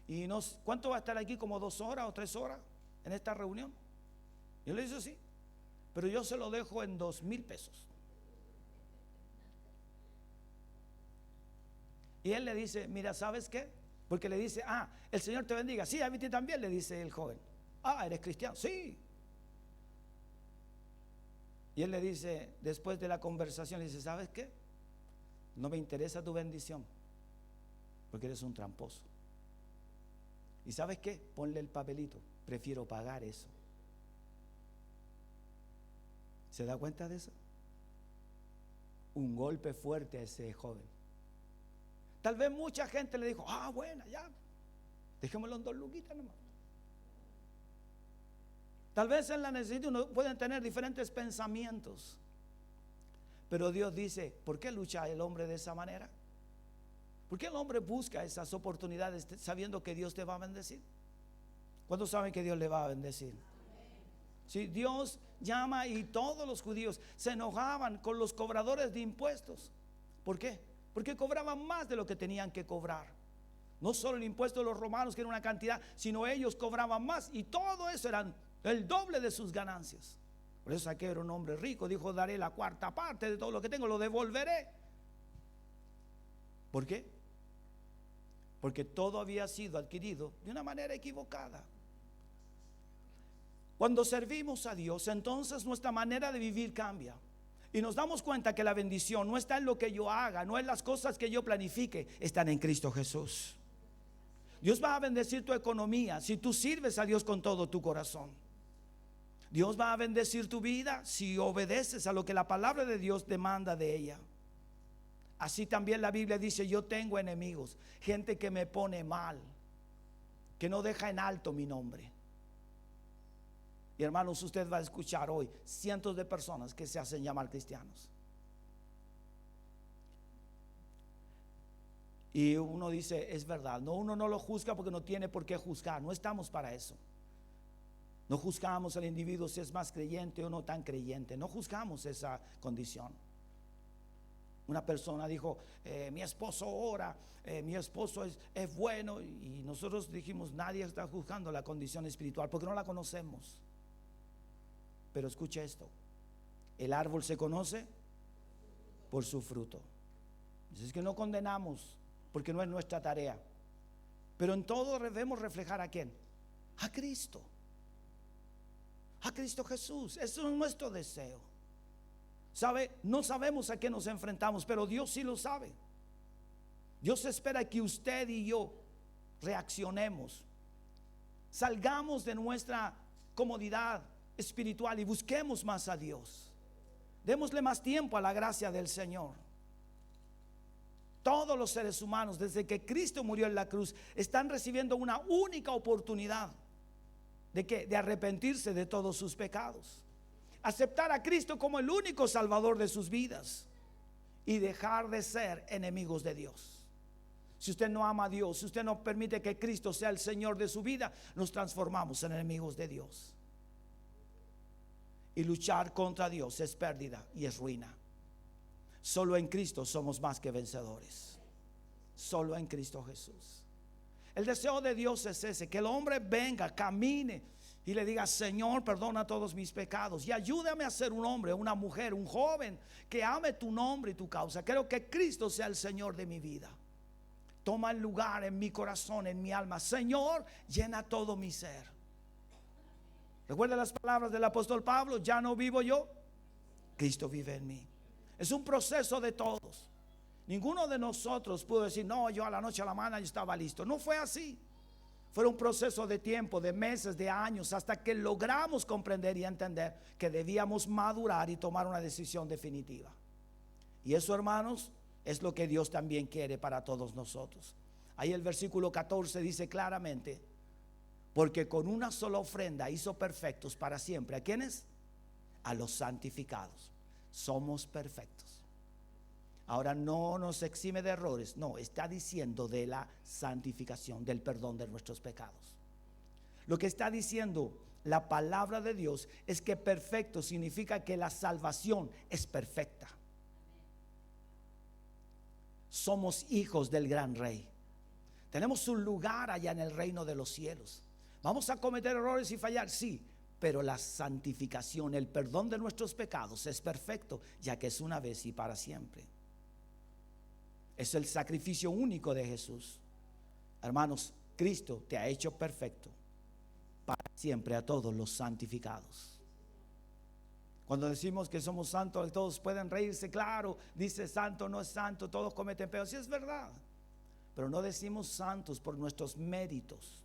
Y ¿cuánto va a estar aquí? ¿Como 2 horas o 3 horas en esta reunión? Yo le dije, sí, pero yo se lo dejo en 2,000 pesos. Y él le dice, mira, ¿sabes qué? Porque le dice, el Señor te bendiga. Sí, a mí también, le dice el joven. ¿Eres cristiano? Sí. Y él le dice, después de la conversación, le dice, ¿sabes qué? No me interesa tu bendición, porque eres un tramposo. ¿Y sabes qué? Ponle el papelito, prefiero pagar eso. ¿Se da cuenta de eso? Un golpe fuerte a ese joven. Tal vez mucha gente le dijo, bueno, ya, dejémoslo en 2 luquitas nomás. Tal vez en la necesidad uno pueden tener diferentes pensamientos, pero Dios dice, ¿por qué lucha el hombre de esa manera? ¿Por qué el hombre busca esas oportunidades sabiendo que Dios te va a bendecir? ¿Cuántos saben que Dios le va a bendecir? Si Dios llama, y todos los judíos se enojaban con los cobradores de impuestos. ¿Por qué? Porque cobraban más de lo que tenían que cobrar. No solo el impuesto de los romanos, que era una cantidad, sino ellos cobraban más, y todo eso eran el doble de sus ganancias. Por eso Zaqueo era un hombre rico, dijo, daré la 4ª parte de todo lo que tengo, lo devolveré. ¿Por qué? Porque todo había sido adquirido de una manera equivocada. Cuando servimos a Dios, entonces nuestra manera de vivir cambia. Y nos damos cuenta que la bendición no está en lo que yo haga, no en las cosas que yo planifique, están en Cristo Jesús. Dios va a bendecir tu economía si tú sirves a Dios con todo tu corazón. Dios va a bendecir tu vida si obedeces a lo que la palabra de Dios demanda de ella. Así también la Biblia dice, yo tengo enemigos, gente que me pone mal, que no deja en alto mi nombre. Y hermanos, usted va a escuchar hoy cientos de personas que se hacen llamar cristianos. Y uno dice, es verdad, no, uno no lo juzga porque no tiene por qué juzgar, no estamos para eso. No juzgamos al individuo si es más creyente o no tan creyente. No juzgamos esa condición. Una persona dijo, mi esposo ora, mi esposo es bueno. Y nosotros dijimos, nadie está juzgando la condición espiritual porque no la conocemos. Pero escucha esto, el árbol se conoce por su fruto. Es que no condenamos porque no es nuestra tarea. Pero en todo debemos reflejar ¿a quién? A Cristo. A Cristo Jesús. Eso es nuestro deseo. ¿Sabe? No sabemos a qué nos enfrentamos, pero Dios sí lo sabe. Dios espera que usted y yo reaccionemos. Salgamos de nuestra comodidad espiritual y busquemos más a Dios. Démosle más tiempo a la gracia del Señor. Todos los seres humanos, desde que Cristo murió en la cruz, están recibiendo una única oportunidad de arrepentirse de todos sus pecados, aceptar a Cristo como el único salvador de sus vidas y dejar de ser enemigos de Dios. Si usted no ama a Dios, si usted no permite que Cristo sea el Señor de su vida, nos transformamos en enemigos de Dios. Y luchar contra Dios es pérdida y es ruina. Solo en Cristo somos más que vencedores. Solo en Cristo Jesús. El deseo de Dios es ese, que el hombre venga, camine y le diga: Señor, perdona todos mis pecados y ayúdame a ser un hombre, una mujer, un joven que ame tu nombre y tu causa. Quiero que Cristo sea el Señor de mi vida. Toma el lugar en mi corazón, en mi alma. Señor, llena todo mi ser. Recuerda las palabras del apóstol Pablo: ya no vivo yo, Cristo vive en mí. Es un proceso de todos. Ninguno de nosotros pudo decir: no, yo a la noche a la mañana yo estaba listo. No fue así. Fue un proceso de tiempo, de meses, de años, hasta que logramos comprender y entender que debíamos madurar y tomar una decisión definitiva. Y eso, hermanos, es lo que Dios también quiere para todos nosotros. Ahí el versículo 14 dice claramente: porque con una sola ofrenda hizo perfectos para siempre. ¿A quiénes? A los santificados. Somos perfectos. Ahora no nos exime de errores. No, está diciendo de la santificación, del perdón de nuestros pecados. Lo que está diciendo la palabra de Dios es que perfecto significa que la salvación es perfecta. Somos hijos del gran rey. Tenemos un lugar allá en el reino de los cielos. Vamos a cometer errores y fallar, sí, pero la santificación, el perdón de nuestros pecados es perfecto, ya que es una vez y para siempre. Es el sacrificio único de Jesús. Hermanos, Cristo te ha hecho perfecto para siempre a todos los santificados. Cuando decimos que somos santos, todos pueden reírse. Claro, dice santo, no es santo, todos cometen pecados. Sí, es verdad. Pero no decimos santos por nuestros méritos.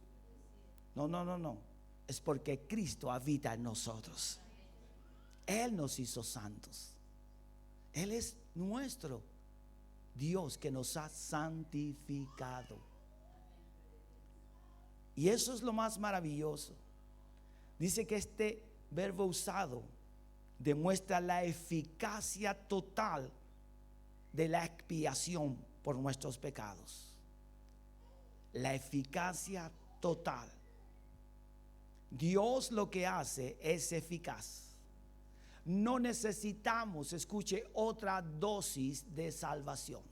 No. Es porque Cristo habita en nosotros. Él nos hizo santos. Él es nuestro Dios que nos ha santificado. Y eso es lo más maravilloso. Dice que este verbo usado demuestra la eficacia total de la expiación por nuestros pecados. La eficacia total. Dios lo que hace es eficaz. No necesitamos, escuche, otra dosis de salvación.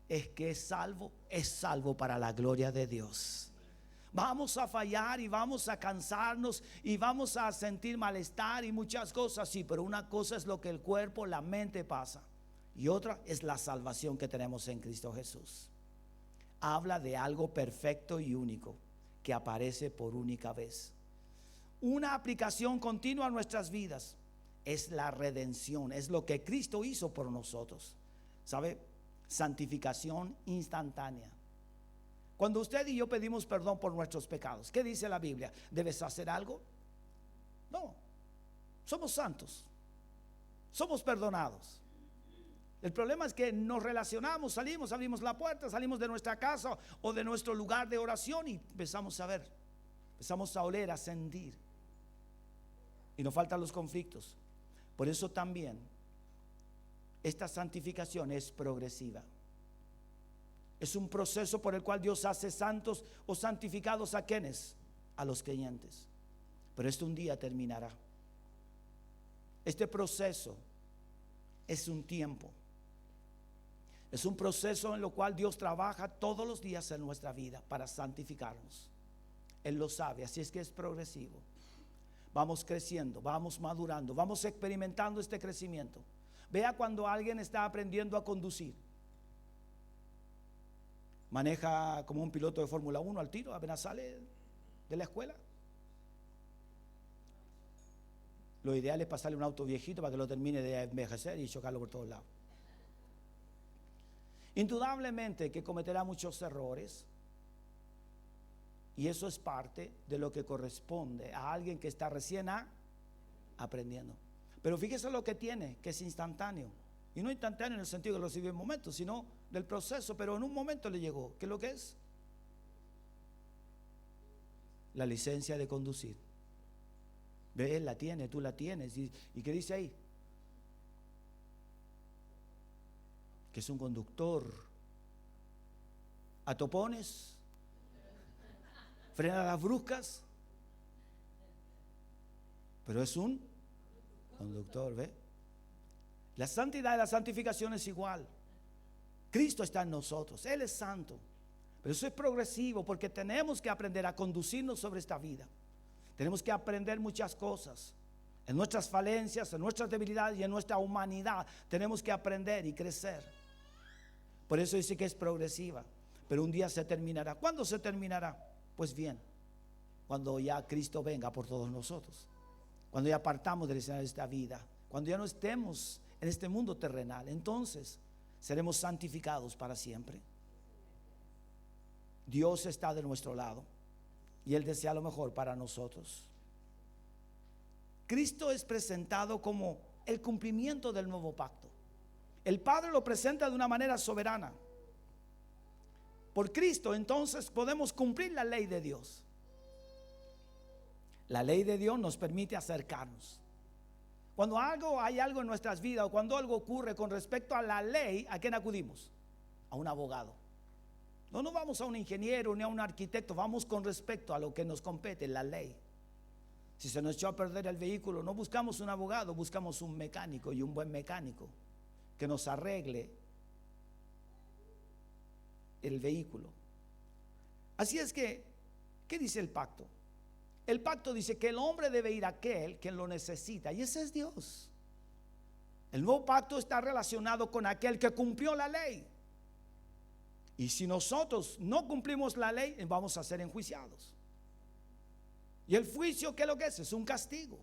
Es que es salvo para la gloria de Dios. Vamos a fallar y vamos a cansarnos y vamos a sentir malestar y muchas cosas, sí, pero una cosa es lo que el cuerpo, la mente pasa, y otra es la salvación que tenemos en Cristo Jesús. Habla de algo perfecto y único que aparece por única vez. Una aplicación continua a nuestras vidas es la redención, es lo que Cristo hizo por nosotros. ¿Sabe? Santificación instantánea. Cuando usted y yo pedimos perdón por nuestros pecados, ¿qué dice la Biblia? ¿Debes hacer algo? No. Somos santos. Somos perdonados. El problema es que nos relacionamos, salimos, abrimos la puerta, salimos de nuestra casa o de nuestro lugar de oración y empezamos a ver, empezamos a oler, a sentir. Y nos faltan los conflictos. Por eso también esta santificación es progresiva. Es un proceso por el cual Dios hace santos o santificados a quienes, a los creyentes. pero esto un día terminará. Este proceso es un tiempo. Es un proceso en lo cual Dios trabaja todos los días en nuestra vida para santificarnos. Él lo sabe, así es que es progresivo. Vamos creciendo, vamos madurando, vamos experimentando este crecimiento. Vea cuando alguien está aprendiendo a conducir. Maneja como un piloto de Fórmula 1 al tiro, apenas sale de la escuela. Lo ideal es pasarle un auto viejito para que lo termine de envejecer y chocarlo por todos lados. Indudablemente que cometerá muchos errores, y eso es parte de lo que corresponde a alguien que está recién aprendiendo. Pero fíjese lo que tiene, que es instantáneo. Y no instantáneo en el sentido que lo recibió en momentos, sino del proceso, pero en un momento le llegó. ¿Qué es lo que es? La licencia de conducir. Ve, él la tiene, tú la tienes. ¿Y qué dice ahí? Que es un conductor. A topones, frena las bruscas, pero es un conductor, ¿ve? La santidad y la santificación es igual. Cristo está en nosotros, Él es santo, pero eso es progresivo porque tenemos que aprender a conducirnos sobre esta vida. Tenemos que aprender muchas cosas. En nuestras falencias, en nuestras debilidades y en nuestra humanidad tenemos que aprender y crecer. Por eso dice que es progresiva, pero un día se terminará. ¿Cuándo se terminará? Pues bien, cuando ya Cristo venga por todos nosotros, cuando ya partamos del escenario de esta vida, cuando ya no estemos en este mundo terrenal, entonces seremos santificados para siempre. Dios está de nuestro lado y Él desea lo mejor para nosotros. Cristo es presentado como el cumplimiento del nuevo pacto. El Padre lo presenta de una manera soberana. Por Cristo entonces podemos cumplir la ley de Dios. La ley de Dios nos permite acercarnos. Cuando hay algo en nuestras vidas o cuando algo ocurre con respecto a la ley, ¿a quién acudimos? A un abogado. No nos vamos a un ingeniero ni a un arquitecto, vamos con respecto a lo que nos compete, la ley. Si se nos echó a perder el vehículo, no buscamos un abogado, buscamos un mecánico, y un buen mecánico que nos arregle el vehículo. Así es que, ¿qué dice el pacto? El pacto dice que el hombre debe ir a aquel que lo necesita, y ese es Dios. El nuevo pacto está relacionado con aquel que cumplió la ley. Y si nosotros no cumplimos la ley, vamos a ser enjuiciados. Y el juicio, ¿qué es lo que es? Es un castigo.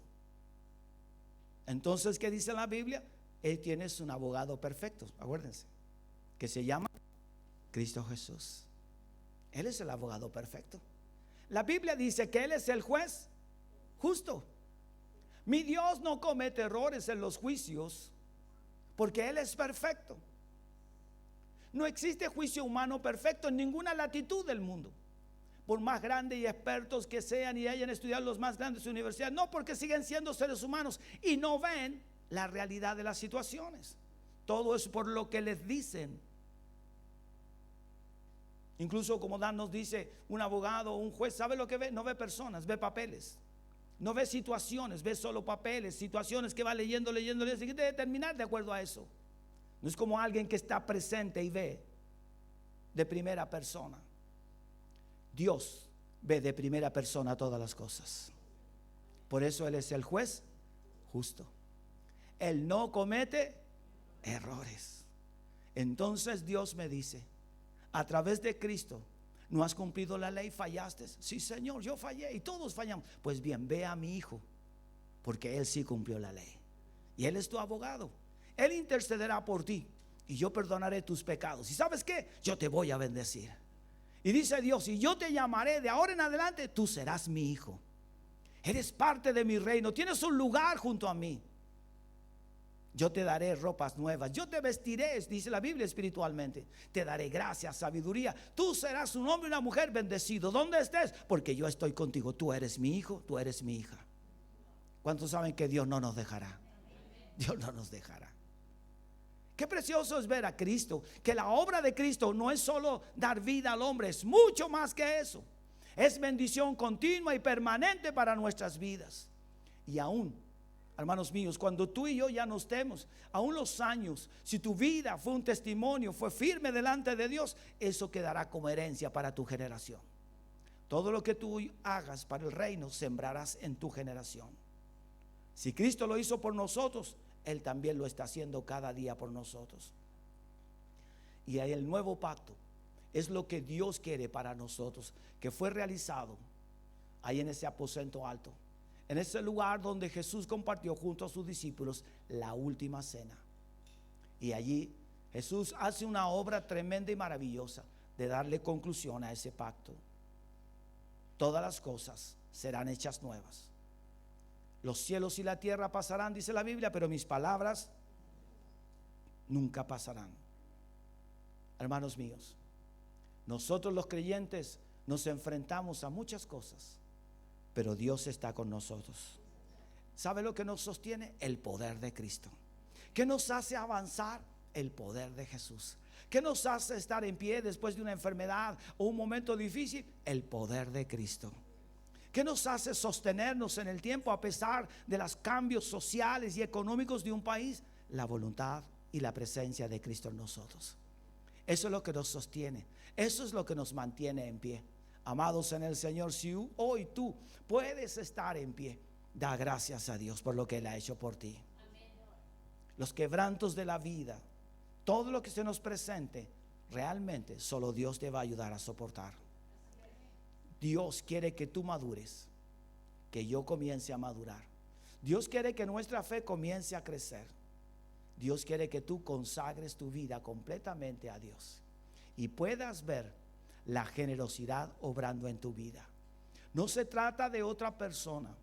Entonces, ¿qué dice la Biblia? Él tiene un abogado perfecto, acuérdense, que se llama Cristo Jesús. Él es el abogado perfecto. La Biblia dice que Él es el juez justo. Mi Dios no comete errores en los juicios porque Él es perfecto. No existe juicio humano perfecto en ninguna latitud del mundo. Por más grandes y expertos que sean y hayan estudiado los más grandes universidades, no, porque siguen siendo seres humanos y no ven la realidad de las situaciones. Todo es por lo que les dicen. Incluso como Dan nos dice, un abogado o un juez, ¿sabe lo que ve? No ve personas, ve papeles. No ve situaciones, ve solo papeles, situaciones que va leyendo y debe determinar de acuerdo a eso. No es como alguien que está presente y ve de primera persona. Dios ve de primera persona todas las cosas. Por eso Él es el juez justo. Él no comete errores. Entonces Dios me dice, a través de Cristo, ¿no has cumplido la ley? ¿Fallaste? Sí, Señor, yo fallé y todos fallamos. Pues bien, ve a mi hijo, porque Él sí cumplió la ley. Y Él es tu abogado. Él intercederá por ti y yo perdonaré tus pecados. ¿Y sabes qué? Yo te voy a bendecir. Y dice Dios, y yo te llamaré de ahora en adelante, tú serás mi hijo. Eres parte de mi reino, tienes un lugar junto a mí. Yo te daré ropas nuevas, yo te vestiré, dice la Biblia espiritualmente. Te daré gracia, sabiduría. Tú serás un hombre y una mujer bendecido donde estés, porque yo estoy contigo. Tú eres mi hijo, tú eres mi hija. ¿Cuántos saben que Dios no nos dejará? Dios no nos dejará. Qué precioso es ver a Cristo, que la obra de Cristo no es solo dar vida al hombre, es mucho más que eso. Es bendición continua y permanente para nuestras vidas. Y aún, hermanos míos, cuando tú y yo ya no estemos, aún los años, si tu vida fue un testimonio, fue firme delante de Dios, eso quedará como herencia para tu generación. Todo lo que tú hagas para el reino, sembrarás en tu generación. Si Cristo lo hizo por nosotros, Él también lo está haciendo cada día por nosotros. Y ahí el nuevo pacto es lo que Dios quiere para nosotros, que fue realizado ahí en ese aposento alto, en ese lugar donde Jesús compartió junto a sus discípulos la última cena. Y allí Jesús hace una obra tremenda y maravillosa de darle conclusión a ese pacto. Todas las cosas serán hechas nuevas. Los cielos y la tierra pasarán, dice la Biblia, pero mis palabras nunca pasarán. Hermanos míos, nosotros los creyentes nos enfrentamos a muchas cosas, pero Dios está con nosotros. ¿Sabe lo que nos sostiene? El poder de Cristo. ¿Qué nos hace avanzar? El poder de Jesús. ¿Qué nos hace estar en pie después de una enfermedad o un momento difícil? El poder de Cristo. ¿Qué nos hace sostenernos en el tiempo a pesar de los cambios sociales y económicos de un país? La voluntad y la presencia de Cristo en nosotros. Eso es lo que nos sostiene. Eso es lo que nos mantiene en pie. Amados en el Señor, si hoy tú puedes estar en pie, da gracias a Dios por lo que Él ha hecho por ti. Los quebrantos de la vida, todo lo que se nos presente, realmente solo Dios te va a ayudar a soportar. Dios quiere que tú madures, que yo comience a madurar. Dios quiere que nuestra fe comience a crecer. Dios quiere que tú consagres tu vida completamente a Dios y puedas ver la generosidad obrando en tu vida. No se trata de otra persona.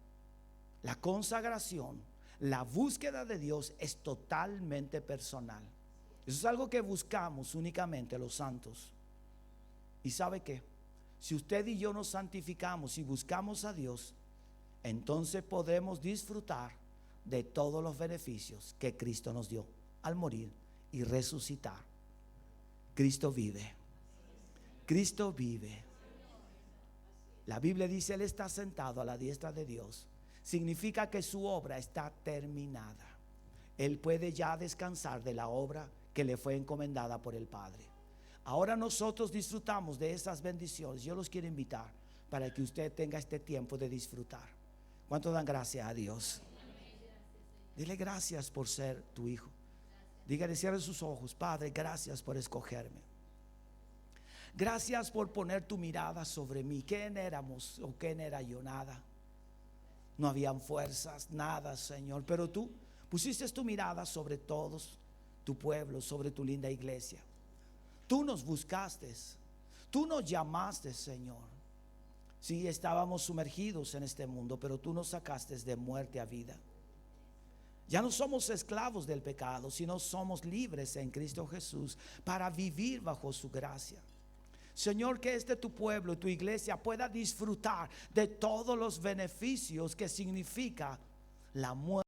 La consagración, la búsqueda de Dios es totalmente personal. Eso es algo que buscamos únicamente los santos. ¿Y sabe qué? Si usted y yo nos santificamos y buscamos a Dios, entonces podremos disfrutar de todos los beneficios que Cristo nos dio al morir y resucitar. Cristo vive. Cristo vive. La Biblia dice, Él está sentado a la diestra de Dios. Significa que su obra está terminada. Él puede ya descansar de la obra que le fue encomendada por el Padre. Ahora nosotros disfrutamos de esas bendiciones. Yo los quiero invitar para que usted tenga este tiempo de disfrutar. ¿Cuánto dan gracias a Dios? Dile gracias por ser tu hijo. Dígale, cierre sus ojos. Padre, gracias por escogerme. Gracias por poner tu mirada sobre mí. ¿Quién éramos o quién era yo? Nada. No habían fuerzas, nada, Señor. Pero tú pusiste tu mirada sobre todos, tu pueblo, sobre tu linda iglesia. Tú nos buscaste. Tú nos llamaste, Señor. Sí, estábamos sumergidos en este mundo, pero tú nos sacaste de muerte a vida. Ya no somos esclavos del pecado, sino somos libres en Cristo Jesús para vivir bajo su gracia. Señor, que tu pueblo, tu iglesia pueda disfrutar de todos los beneficios que significa la muerte.